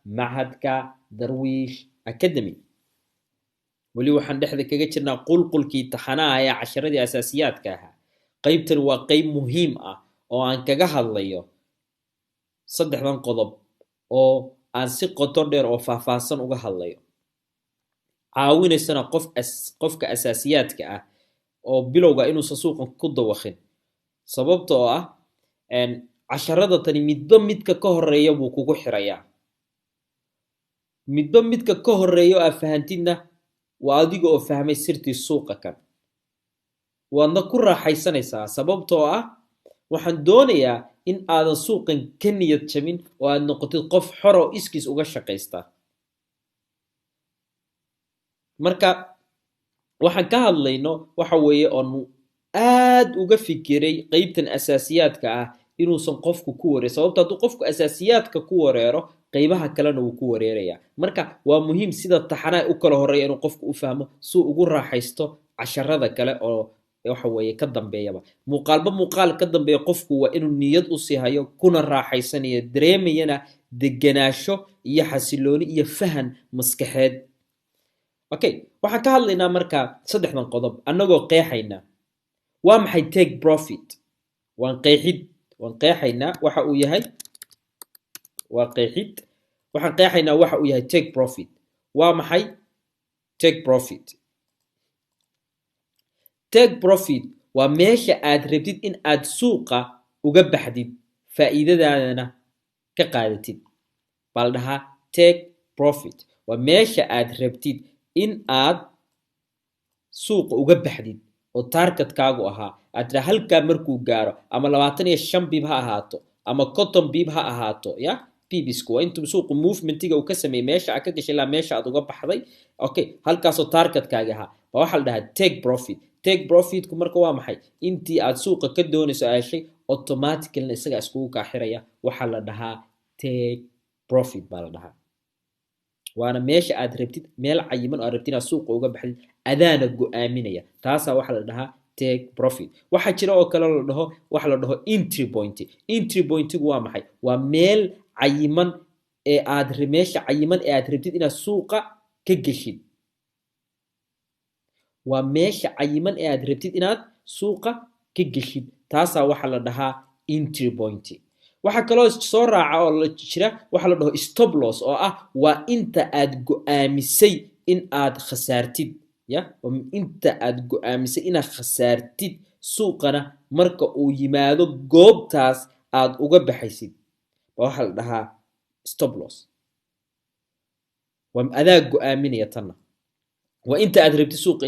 Machadka Darwish Academy. weli waxaan dhexda kaga jirnaa qulqulkii taxanaha ee casharadii asaasiyaadka ahaa. qaybtan waa qayb muhiim ah oo aan kaga hadlayo saddexdan qodob oo aan si qoto dheer oo faahfaahsan uga hadlayo, caawinaysana qofka asaasiyaadka ah oo bilowga inuusan suuqan ku dawaqin, sababtoo ah casharada tani midba midka ka horeeya buu kugu xirayaa. midba midka ka horeeyo aa fahantidna waa adiga oo fahmay sirtii suuqa kan, waadna ku raaxaysanaysaa, sababtoo ah waxaan doonayaa in aadan suuqan ka niyad jabin oo aad noqotid qof xor oo iskiis uga shaqaysta. marka waxaan ka hadlayno waxa weeye oon aad uga fikiray qaybtan asaasiyaadka ah inuusan qofku ku wareer, sababto hadduu qofku asaasiyaadka ku wareero qaybaha kalena wuu ku wareerayaa. marka waa muhiim sida taxanaha u kala horeeya inuu qofku u fahmo suu ugu raaxaysto casharada kale oo waxa weeye ka dambeeyaba. muuqaalba muuqaal ka dambeeya qofku waa inuu niyad u sii hayo, kuna raaxaysanayo, dareemayana deganaasho iyo xasilooni iyo fahan maskaxeed. okay, waxaan ka hadlaynaa marka saddexdan qodob annagoo qeexayna waa maxay take profit. waan qeexaynaa waxa uu yahay, waa qeexid. waxaan qeexaynaa waxa uu yahay take profit. waa maxay take profit? take profit waa meesha aad rabtid in aad suuqa uga baxdid, faa'iidadaadana ka qaadatid. baa la dhahaa take profit. waa meesha aad rabtid in aad suuqa uga baxdid oo targetkaagu ahaa aad tira halkaa markuu gaaro ama 25 bib ha ahaato ama 50 bib ha ahaato, ya bibisku waa intuu suuqu movementiga uu ka sameeyay meesha aad ka gashay ilaa meesha aad uga baxday. okay, halkaasoo targetkaaga ahaa baa waxaa la dhahaa take profit. take profitku marka waa maxay? intii aad suuqa ka doonayso aashay automatically isaga iskugu kaa xiraya, waxaa la dhahaa take profit baa la dhahaa. waana meesha aad rabtid, meel cayiman oo aad rabtid inaad suuqa uga baxdid, adaana go'aaminaya. taasaa waxaa la dhahaa take profit. waxaa jira oo kale la dhaho waxa la dhaho entry point. entry pointigu waa maxay? waa meel cayiman ee meesha cayiman ee aad rabtid inaad suuqa ka geshid. waa meesha cayiman ee aad rabtid inaad suuqa ka geshid, taasaa waxaa la dhahaa entry point. waxaa kaloo soo raaca oo la jira waxa la dhaho stop loss, oo ah waa inta aad go'aamisay in aad khasaartid, ya inta aad go'aamisay inaad khasaartid suuqana marka uu yimaado goobtaas aad uga baxaysid baa waxaa la dhahaa stop loss. waa adaa go'aaminaya tanna, waa inta aad rabtid suuqa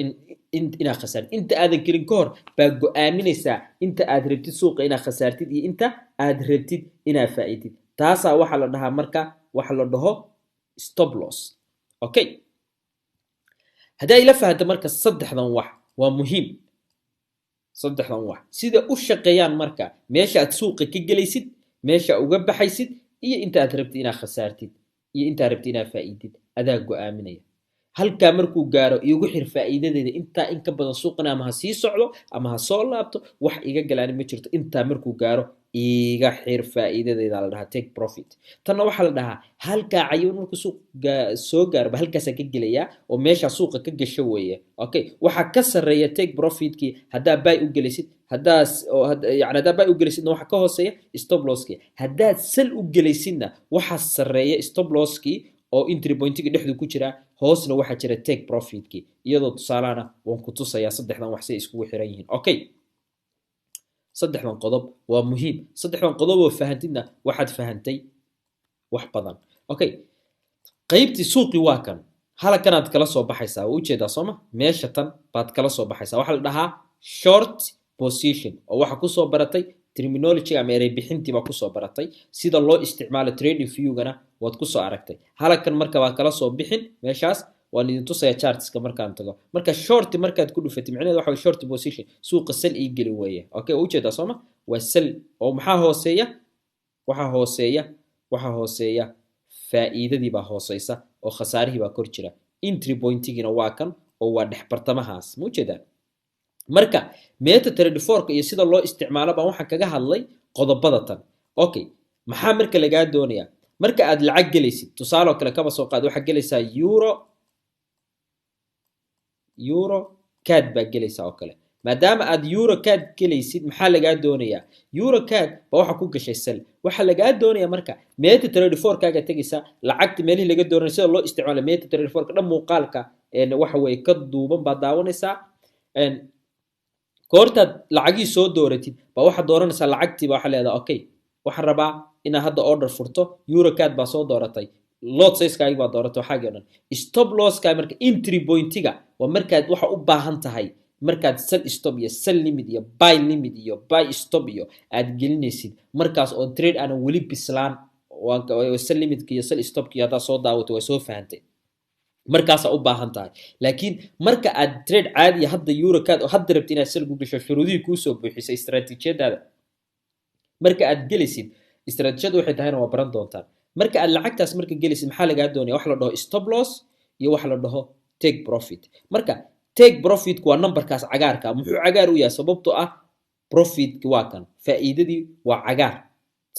inaad khasaartid. inta aadan gelin ka hor baa go'aaminaysaa inta aad rabtid suuqa inaad khasaartid iyo inta aad rabtid inaad faa'iidid. taasaa waxaa la dhahaa marka waxa la dhaho stop loss. okay, haddaa ila fahanta marka saddexdan wax waa muhiim. saddexdan wax sida u shaqeeyaan marka meesha aad suuqa ka gelaysid, meesha uga baxaysid iyo inta aad rabtid inaad khasaartid iyo inta aad rabtid inaad faa'iidid, adaa go'aaminaya. halkaa markuu gaaro igu xir faa'iidadeeda, intaa in ka badan suuqana ama ha sii socdo ama ha soo laabto, wax iga galaan ma jirto. intaa markuu gaaro iga xir faa'iidadeeda la dhahaa take profit. tanna waxaa la dhahaa halkaa cayiman markuu suuq soo gaaro ba halkaasaa ka gelayaa oo meesha suuqa ka gasho weeye. okay, waxaa ka sarreeya take profitkii haddaa buy u gelaysid, haddaa buy u gelaysidna waxaa ka hooseeya stop losskii. haddaad sell u gelaysidna waxaa sarreeya stop losskii oo entry pointiga dhexdu ku jira, hoosna waxaa jira take profitkii. iyadoo tusaalahana waan ku tusayaa saddexdan wax say iskugu xiran yihiin. okay, saddexdan qodob waa muhiim. saddexdan qodob oo fahantidna waxaad fahantay wax badan. okay, qaybtii suuqii waa kan, halkanaad kala soo baxaysaa, waa ujeedaa sooma? meesha tan baad kala soo baxaysaa. waxaa la dhahaa short position, oo waxaa kusoo baratay terminology ama erey bixintii baa kusoo baratay. sida loo isticmaalo trading viewgana waad kusoo aragtay. halkan marka baad kala soo bixin meeshaas, waan idin tusaya chartska markaan tago. marka short markaad ku dhufatid macnaheedu waxa weeye short position, suuqa sell ii geli weeye. okay, waa ujeedaa sooma? waa sell oo maxaa hooseeya? waxaa hooseeya faa'iidadii baa hooseysa oo khasaarihii baa kor jira. entry pointigiina waa kan oo waa dhex bartamahaas, ma ujeedaa? marka MetaTrader 4 iyo sida loo isticmaalo baan waxaan kaga hadlay qodobada tan. okay, maxaa marka lagaa doonayaa? marka aad lacag gelaysid tusaale kale kaba soo qaad waxa gelaysaa euro cad baa gelaysaa oo kale maadaama aad euro cad gelaysid maxaa lagaa doonayaa euro cad ba waxa ku gashay sel waxa lagaa doonayaa marka MT34 kaaga tagaysaa lacagta meelihii laga dooranay sida loo isticmaalo MT34 ka dhan muuqaalka waxa way ka duuban baa daawanaysaa koortaad lacagii soo dooratid ba waxa dooranaysaa lacagtii ba waxa leedahay okay waxa rabaa inaad hadda order furto euro cad baa soo dooratay lot size kaaga baa dooratay waxa gaadhan stop loss ka marka entry pointiga waa markaad waxa u baahan tahay markaad sell stop iyo sell limit iyo buy stop iyo aad gelinaysid markaas oo trade aan wali bislaan waa sell limit iyo sell stop iyo hada soo daawato way soo fahantay markaas u baahan tahay laakiin marka aad trade caadi hadda euro cad oo hadda rabtid inaad sell google shuruudii ku soo buuxisay istaraatiijiyadaada marka aad gelaysid istaraatiijiyadu waxay tahay waa baran doontaan marka aad lacagtaas marka gelaysid maxaa laga doonayaa wax la dhaho stop loss iyo wax la dhaho take profit marka take profit waa numberkaas cagaarka muxuu cagaar u yahay sababtoo ah profit waa kan faa'iidadii waa cagaar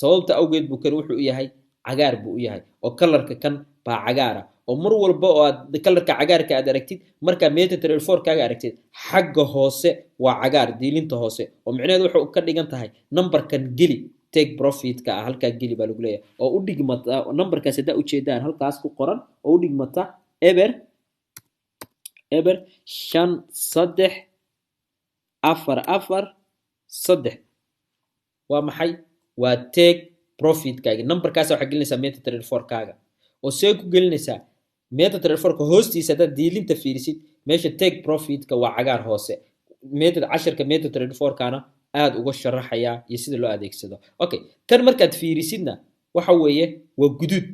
sababta awgeed buu kan wuxuu u yahay cagaar buu u yahay oo colorka kan baa cagaara oo mar walba oo aad colorka cagaarka aad aragtid marka MT34 kaaga aragtid xagga hoose waa cagaar diilinta hoose oo micnaheedu wuxuu ka dhigan tahay numberkan geli take profit ka halka geli baa lagu leeyahay oo u dhigmata numberkaas hadaa u jeedaan halkaas ku qoran oo u dhigmata eber 5-3-4-4-3 waa maxay waa take profit kaaga numberkaas waxa gelinaysaa MT34 kaaga oo see ku gelinaysaa MT34 ka hoostiisa dad diilinta fiirisid meesha take profit ka waa cagaar hoose MT34 kana aad uga sharaxaya iyo sida loo adeegsado okay kan markaad fiirisidna waxa weeye waa guduud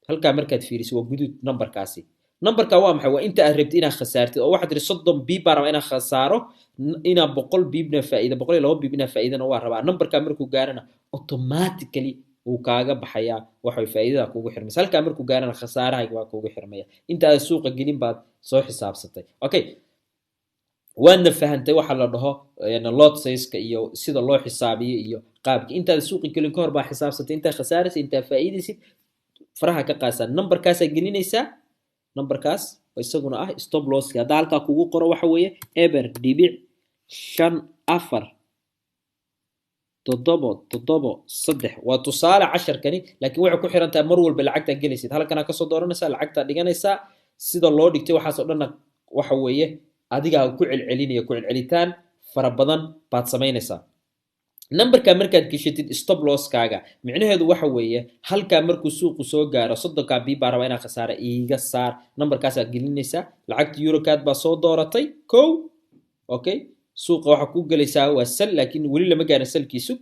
halka markaad fiirisid waa guduud numberkaasi numberka waa maxay waa inta aad rabtid inaad khasaartid oo waxaad tiri 30 bib baa rabaa inaad khasaaro inaad 100 bibna faa'iido 102 bibna faa'iidana waa rabaa numberka markuu gaarana automatically uu kaaga baxaya waxa faa'iidada kugu xirmaysa halka markuu gaarana khasaaraha waa kugu xirmaya inta aad suuqa gelin baad soo xisaabsatay okay waana fahantay waxa la dhaho lot size-ka iyo sida loo xisaabiyo iyo qaabka inta aad suuqa gelin ka hor baa xisaabsatay inta khasaaraysa inta faa'iidaysid faraha ka qaasan numberkaas ay gelinaysaa numberkaas isaguna ah stop loss ka dalka kugu qoro waxa weeye eber dhibic 5-4-7 waa tusaale 10 kani laakiin waxa ku xiran tahay mar walba lacagta gelaysid halkana ka soo dooranaysaa lacagta dhiganaysaa sida loo dhigtay waxaas oo dhan waxa weeye adiga ku celcelitaan fara badan baad samaynaysaa numberka markaad gashatid stop loss kaaga micnaheedu waxa weeye halka markuu suuqu soo gaaro 30 ka bib baa rabaa inaad khasaaro iiga saar numberkaas aad gelinaysaa lacagta euro cad baa soo dooratay kow okay suuqa waxa ku galaysaa waa sell laakiin wali lama gaarin sellkiisu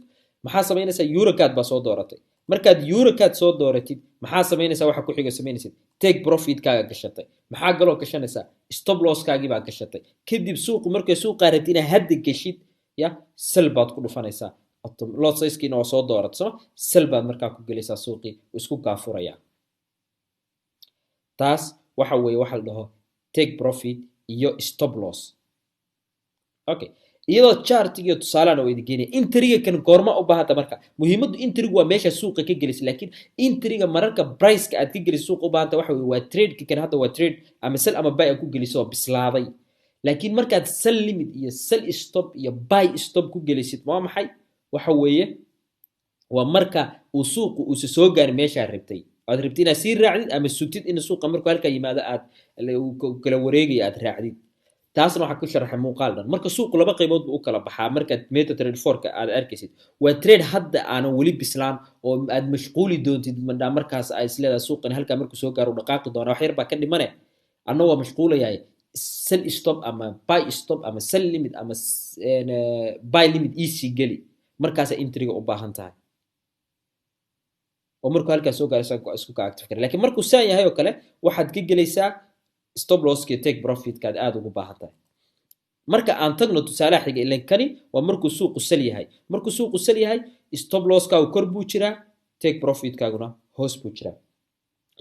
maxaa samaynaysaa euro cad baa soo dooratay markaad euro cad soo dooratid maxaa samaynaysaa waxa ku xiga samaynaysid take profit kaaga gashatay maxaa galoo gashanaysaa stop loss kaagi baa gashatay kadib suuqu markay suuqa rabtid inaad hadda gashid ya sell baad ku dhufanaysaa lot size-kiina oo soo dooratay soo sell baad markaa ku galaysaa suuqii isku gaafuraya taas waxa weeye waxa la dhaho take profit iyo stop loss okay iyadoo chart iyo tusaalana way digeynay intriga kan goorma u baahata marka muhiimadu intrigu waa meesha suuqa ka galis laakiin intriga mararka price ka aad ka galis suuqa u baahata waxa weeye waa trade kan hadda waa trade ama sell ama buy ku galiso bislaaday laakiin markaad sell limit iyo sell stop iyo buy stop ku galisid waa maxay waxa weeye waa marka uu suuqu uu soo gaar meesha rabtay aad rabtid inaad si raacdid ama sugtid in suuqa markuu halka yimaado aad kala wareegay aad raacdid taasna waxa ku sharaxay muuqaal dhan marka suuqu laba qaybood buu u kala baxaa marka MT34 ka aad arkaysid waa trade hadda aan wali bislaan oo aad mashquuli doontid markaas ay isleedahay suuqan halka markuu soo gaaro dhaqaaqi doona wax yar baa ka dhimanay anna waa mashquulayahay sell stop ama buy stop ama sell limit ama buy limit easy gali markaas intriga u baahan tahay oo markuu halka soo gaaro isku ka active kare laakiin markuu saan yahay oo kale waxaad ka galaysaa stop loss ka take profit ka aad ugu baahan tahay marka aan tagno tusaale xiga ileen kani waa markuu suuqu sell yahay markuu suuqu sell yahay stop loss ka uu kor buu jiraa take profit kaaguna hoos buu jiraa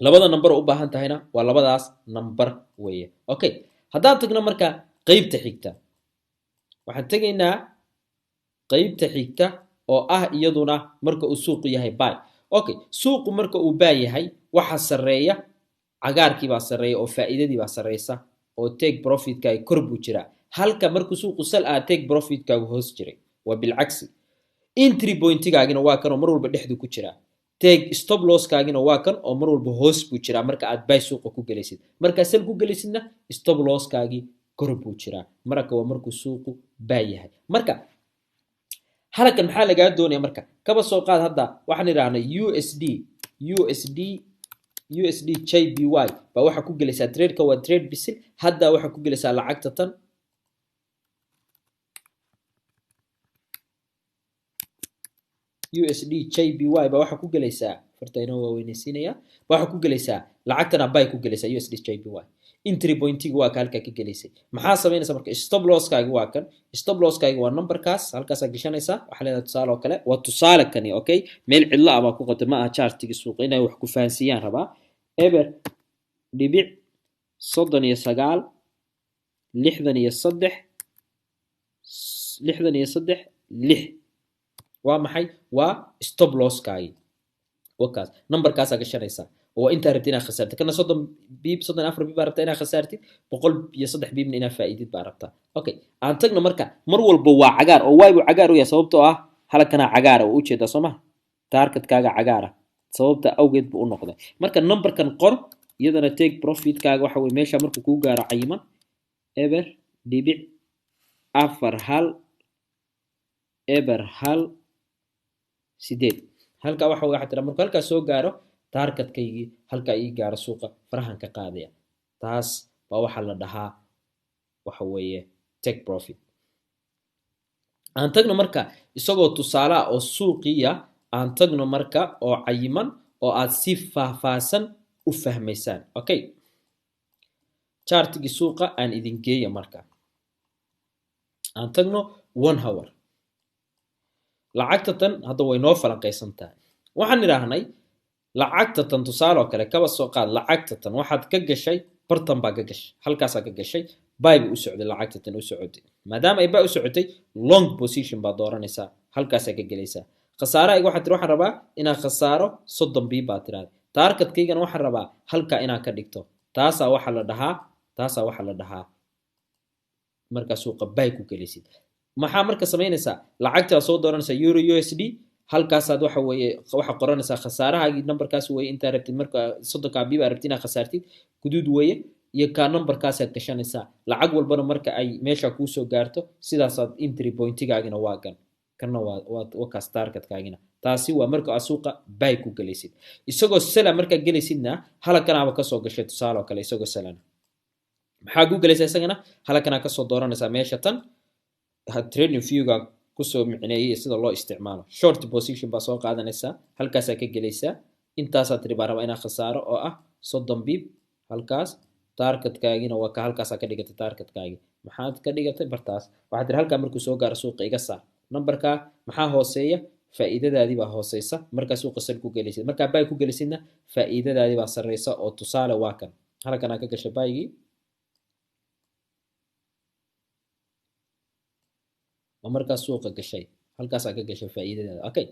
labada number u baahan tahayna waa labadaas number weeye okay haddaan tagno marka qaybta xigta waxaan tagaynaa qaybta xigta oo ah iyaduna marka uu suuqu yahay buy okay suuqu marka uu baa yahay waxa sareeya cagaarkii baa sareeya oo faa'iidadii baa sareysa oo take profitkaaga kor buu jiraa halka markuu suuqu sal take profitkaaga hoos jiray waa bilcagsi entry pointigaagina waa kan oo mar walba dhexdu ku jiraa take stop losskaagina waa kan oo mar walba hoos buu jiraa marka aad buy suuqa ku galaysid marka sal ku galaysidna stop losskaagii kor buu jiraa marka waa markuu suuqu baa yahay marka halkan maxaa lagaa doonaya marka kaba soo qaad hadda waxaan idhaahnay USD JPY baa waxa ku galaysaa trade-ka waa trade bisil hadda waxa ku galaysaa lacagta tan USD JPY baa waxa ku galaysaa fartayna waa weynaysiinaya waxa ku galaysaa lacagtana buy ku galaysaa USD JPY entry pointiga waa ka halka ka galaysay maxaa sameynaysaa marka stop losskaaga waa kan stop losskaaga waa numberkaas halkaas aad gashanaysaa waxa leedahay tusaale oo kale waa tusaale kani okay meel cidla ah baa ku qotay ma aha chartiga suuqa inay wax ku fahansiyaan rabaa eber dhibic 39 63 6 waa maxay waa stop losskaagi wakaas numberkaas aad gashanaysaa oo inta rabtay inaad khasaartid kana 30 bib 34 bib rabtay inaad khasaartid 103 bibna inaad faa'iidid baa rabtaa okay aan tagno marka mar walba waa cagaar oo way buu cagaar u yahay sababtoo ah halkana cagaar oo u jeeda Soomaa targetkaaga cagaar sababta awgeed buu u noqday marka numberkan qor iyadana take profitkaaga waxa way meesha markuu ku gaaro cayiman eber dhibic 4 eber 8 halka waxa way xataa markuu halka soo gaaro targetkaygi halka ay gaaro suuqa farahan ka qaadaya taas baa waxa la dhahaa waxa weeye take profit aan tagno marka isagoo tusaale oo suuqiya aan tagno marka oo cayiman oo aad si faahfaahsan u fahmaysaan okay chartigi suuqa aan idin geeyo marka aan tagno 1 hour lacagta tan hadda way noo falanqaysan tahay waxaan idhaahnay lacagta tan tusaale oo kale kaba soo qaad lacagta tan waxaad ka gashay bartan baa ka gashay halkaas ka gashay buy u socday lacagta tan u socotay maadaama ay buy u socotay long position baa dooranaysaa halkaas ka galaysaa khasaaraha waxaan rabaa inaan khasaaro 30 bib baa tiraahday targetkaygana waxaan rabaa halka inaan ka dhigto taasa waxa la dhahaa marka suuqa buy ku galaysid maxaa marka sameynaysaa lacagta soo dooranaysaa euro USD halkaas aad waxa qoranaysaa khasaarahaagi numberkaas weeye inta rabtid marka 30 bib rabtid inaad khasaartid guduud weeye iyo ka numberkaas aad gashanaysaa lacag walbana marka ay meesha ku soo gaarto sidaas aad entry pointigaagina waa gan kana waa ka targetkaagina taasi waa marka suuqa buy ku galaysid isagoo sala marka galaysidna halkanaaba ka soo gashay tusaale kale isagoo salana maxaa ku galaysaa isagana halkana ka soo dooranaysaa meesha tan trading view-ga ku soo micneeyay sida loo isticmaalo short position ba soo qaadanaysaa halkaas ka galaysaa intaas aad riba raba inaad khasaaro oo ah 30 bib halkaas targetkaagina waa ka halkaas ka dhigatay targetkaagi maxaad ka dhigatay bartaas waxaad tir halka markuu soo gaaro suuqa iga saar numberka maxaa hooseeya faa'iidadaadii baa hooseysa marka suuqa sal ku galaysid marka buy ku galaysidna faa'iidadaadii baa sareysa oo tusaale waa kan halkan ka gashay buy-gi marka suuqa gashay halkaas ka gashay faa'iidadaada okay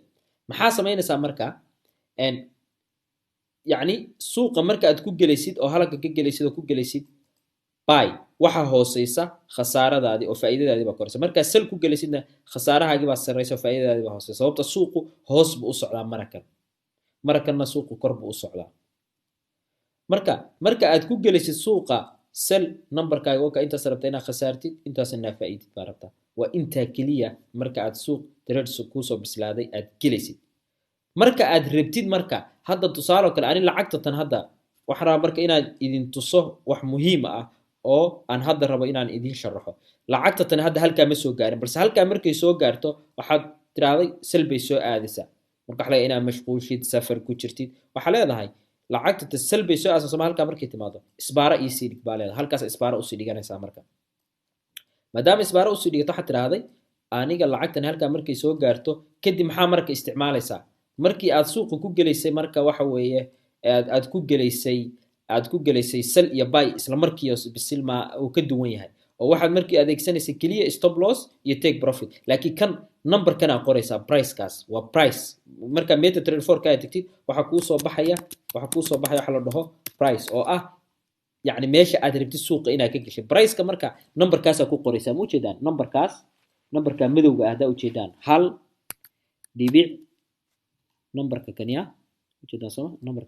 maxaa sameynaysaa marka يعني سوق marka aad ku galaysid oo halka ka galaysid oo ku galaysid buy waxa hooseysa khasaaradaadi oo faa'iidadaadi ba koraysa marka sal ku galaysidna khasaarahaagi ba sareysa faa'iidadaadi ba hooseysa sababta suuqu hoos buu u socdaa markanna suuqu kor buu u socdaa marka aad ku galaysid suuqa sal numberkaaga oo ka inta sarabta inaad khasaartid intaasna faa'iidid baa rabtaa waa inta kaliya marka aad suuq trade ku soo bislaaday aad galaysid marka aad rabtid marka hadda tusaale kale ani lacagta tan hadda waxa rabaa marka inaad idin tuso wax muhiim ah oo aan hadda rabo inaan idin sharaxo lacagta tan hadda halka ma soo gaarin balse halka markay soo gaarto waxaad tiraaday salbay soo aadaysaa marka waxa laga inaad mashquulshid safar ku jirtid waxa leedahay lacagta tan salbay soo aasayso halka markay timaado isbaara iyo siidig baa leedahay halkaas isbaara u sii dhiganaysaa marka maadaama isbaara u sii dhigato waxa tiraaday aniga lacagtan halka markay soo gaarto kadib maxaa marka isticmaalaysaa markii aad suuqa ku galaysay marka waxa weeye aad ku galaysay sal iyo buy isla markii bisil ma uu ka duwan yahay oo waxaad markii adeegsanaysay kaliya stop loss iyo take profit laakiin kan number kana qoraysa price kaas waa price marka MetaTrader 4 ka tagtid waxa ku soo baxaya waxa la dhaho price oo ah يعني meesha aad rabtid suuqa inaad ka gashay price ka marka number kaas ku qoraysa ma u jeedaan number ka madowga ah u jeedaan 1 dhibic number ka kaniya u jeedaan soo number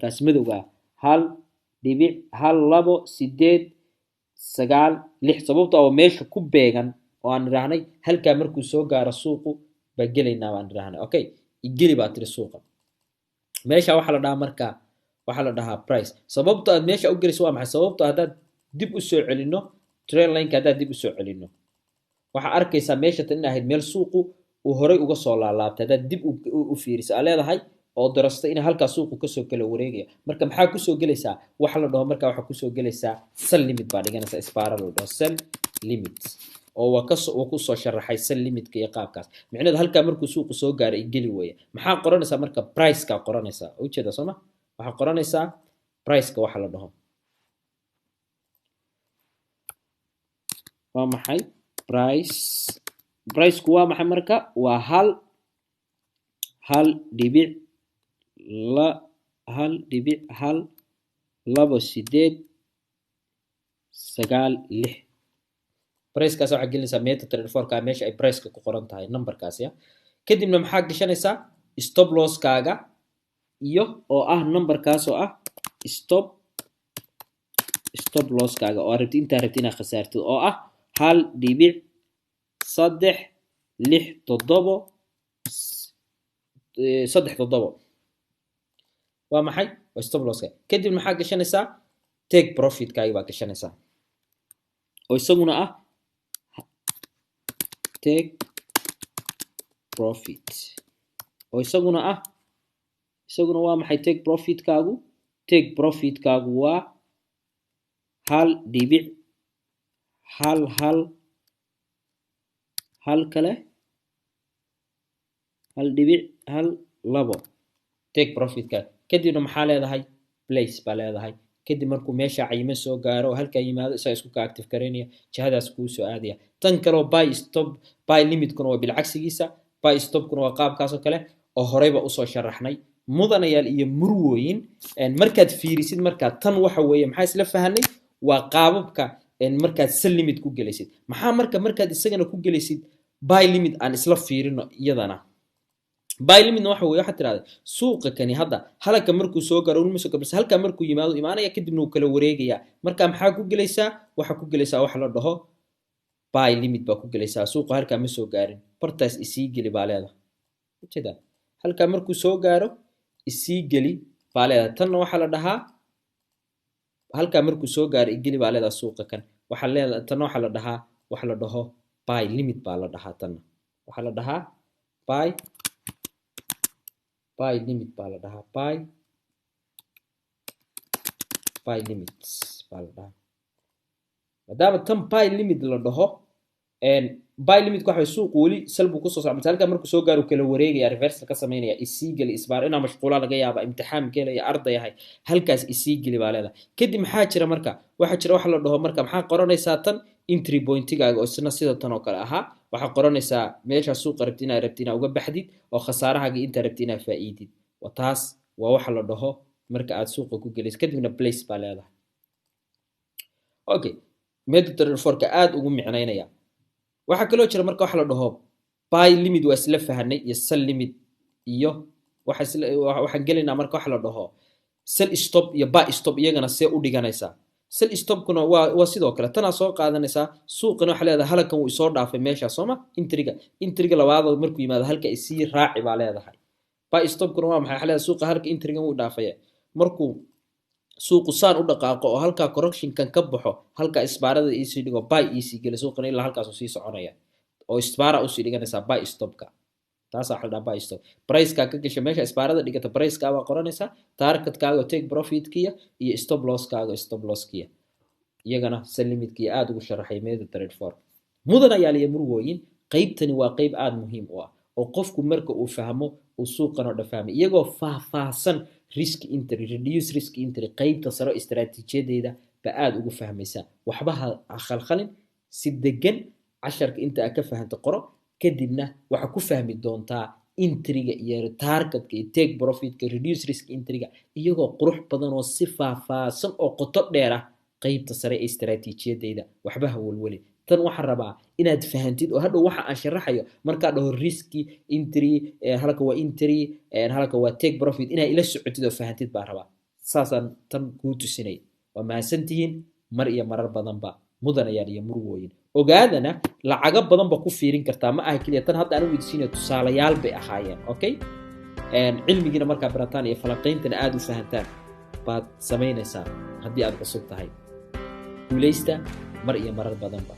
kaas madowga 1 dhibic 1 2 8 9 6 sababtoo ah meesha ku beegan oo aan raahnay halka markuu soo gaaro suuqu ba galeynaa aan raahnay okay igeli baa tiri suuqa meesha waxa la dhahaa marka waxa la dhahaa price sababtoo aad meesha u geliso waa maxay sababtoo hadaad dib u soo celino trend line ka hadaad dib u soo celino waxa arkaysaa meesha tan ahayd meel suuqu uu horay uga soo laalaabtay hadaad dib u fiiriso aad leedahay oo darasta in halka suuqu ka soo kala wareegaya marka maxaa ku soo gelaysaa waxa la dhaho marka waxa ku soo gelaysaa sell limit baa dhiganaysa spiral la dhaho sell limit oo waa ku soo sharaxay sell limit ka iyo qaabkaas macnaheedu halka markuu suuqu soo gaaray igeli weeye maxaa qoranaysaa marka price ka qoranaysaa u jeeda Soomaa waxa qoranaysaa price ka waxa la dhaho waa maxay price ku waa maxay marka waa hal dhibic hal labo sideed sagaal lix price kaas waxa gelinaysaa MetaTrader 4 ka meesha ay price ka ku qoran tahay number kaas ya kadibna maxaa gashanaysaa stop loss kaaga iyo oo ah number kaas oo ah stop loss kaaga oo rabti inta rabti inaad khasaartid oo ah 1 dhibic 3 6 7 waa maxay waa stop loss kadib maxaa gashanaysaa take profit kaaga baa gashanaysaa oo isaguna ah take profit oo isaguna waa maxay take profit kaagu waa 1 dhibic hal kale 1 dhibic 1 labo take profit ka kadibna maxaa leedahay place baa leedahay kadib markuu meesha cayma soo gaaro halka yimaado isa isku ka active gareynaya jihadaas ku soo aadaya tan kale buy limit kuna waa bilcagsigiisa buy stop kuna waa qaabkaas oo kale oo horeyba u soo sharaxnay mudanayaal iyo murwooyin markaad fiirisid markaad tan waxa weeye maxaa isla fahanay waa qaababka markaad sell limit ku galaysid maxaa markaad isagana ku galaysid buy limit aan isla fiirino iyadana buy limit waxa weeye waxa tiraahday suuqa kani hadda halka markuu soo gaaro uu soo gaarso halka markuu yimaado imaanaya kadibna uu kala wareegaya marka maxaa ku galaysaa waxa ku galaysaa waxa la dhaho buy limit baa ku galaysaa suuqa halka ma soo gaarin bartaas isii gali baa leedahay ujeeda halka markuu soo gaaro isii gali baa leedahay tan waxa la dhahaa halka markuu soo gaaro igeli baa leedahay suuqa kan waxa leedahay tan waxa la dhahaa waxa la dhaho buy limit baa la dhahaa tan waxa la dhahaa buy limit baa la dhahaa buy limits baa la dhahaa maadaama tan buy limit la dhaho buy limit waxa suuq wali salbu ku soo socda halka markuu soo gaaro kala wareegaya reversal ka sameynaya isii gali isbaar ina mashquula laga yaaba imtixaan galaya arday yahay halkaas isii gali baa leedahay kadib maxaa jira marka waxa la dhaho marka maxaa qoranaysaa tan entry point-gaaga oo isna sida tan oo kale ahaa waxa qoranaysaa meesha suuqa rabtina uga baxdid oo khasaarahaaga inta rabtina faa'iidid taas waa waxa la dhaho marka aad suuqa ku galaysid kadibna place baa leedahay okay MetaTrader 4 ka aad ugu micnaynaya waxa kale oo jira marka waxa la dhaho buy limit waa isla fahanay iyo sell limit iyo waxaan gelaynaa marka waxa la dhaho sell stop iyo buy stop iyagana see u dhiganaysaa sell stop kuna waa sidoo kale tana soo qaadanaysaa suuqana waxa leedahay halkan uu soo dhaafay meesha Sooma intriga labaad markuu yimaado halka isii raaci baa leedahay buy stop kuna waa maxay leedahay suuqa halka intriga uu dhaafay markuu suuqu saan u dhaqaaqo oo halka correction kan ka baxo halka isbaarada isii dhigo buy isii gal suuqana ilaa halkaas uu sii soconaya oo isbaara u sii dhiganaysa buy stop ka taas waxa la buy stop price ka gashay meesha isbaarada dhigata price ka waa qoranaysa target kaaga take profit kiya iyo stop loss kiya iyagana sell limit kiya aad ugu sharaxay MetaTrader 4 mudana yaal iyo murwooyin qaybtani waa qayb aad muhiim u ah oo qofku marka uu fahmo uu suuqana dhafahmay iyagoo faahfaahsan risk entry reduce risk entry qaybta saro istiraatiijiyadeeda ba aad ugu fahmaysa waxba ha khalkhalin si degan casharka inta ka fahanto qoro kadibna waxa ku fahmi doontaa intriga iyo targetka iyo take profitka reduce risk intriga iyagoo qurux badan oo si faahfaahsan oo qoto dheer ah qaybta sare ee istaraatiijiyadeyda waxba ha walwali tan waxaan rabaa inaad fahantid oo hadhow waxa aan sharaxayo markaa dhaho riski intri halka waa intri halka waa take profit inaa ila socotid oo fahantid baan rabaa saasaan tan kuu tusinay waa mahadsantihiin mar iyo marar badanba mudanayaan iyo murugooyin ogaadana lacaga badanba ku fiirin kartaa ma aha keliya tan hadda aan weydiisinayo tusaalayaal bay ahaayeen okay cilmigiina markaa barataan iyo falanqayntana aad u fahantaan baad samaynaysaa haddii aad cusub tahay guulaysta mar iyo marar badanba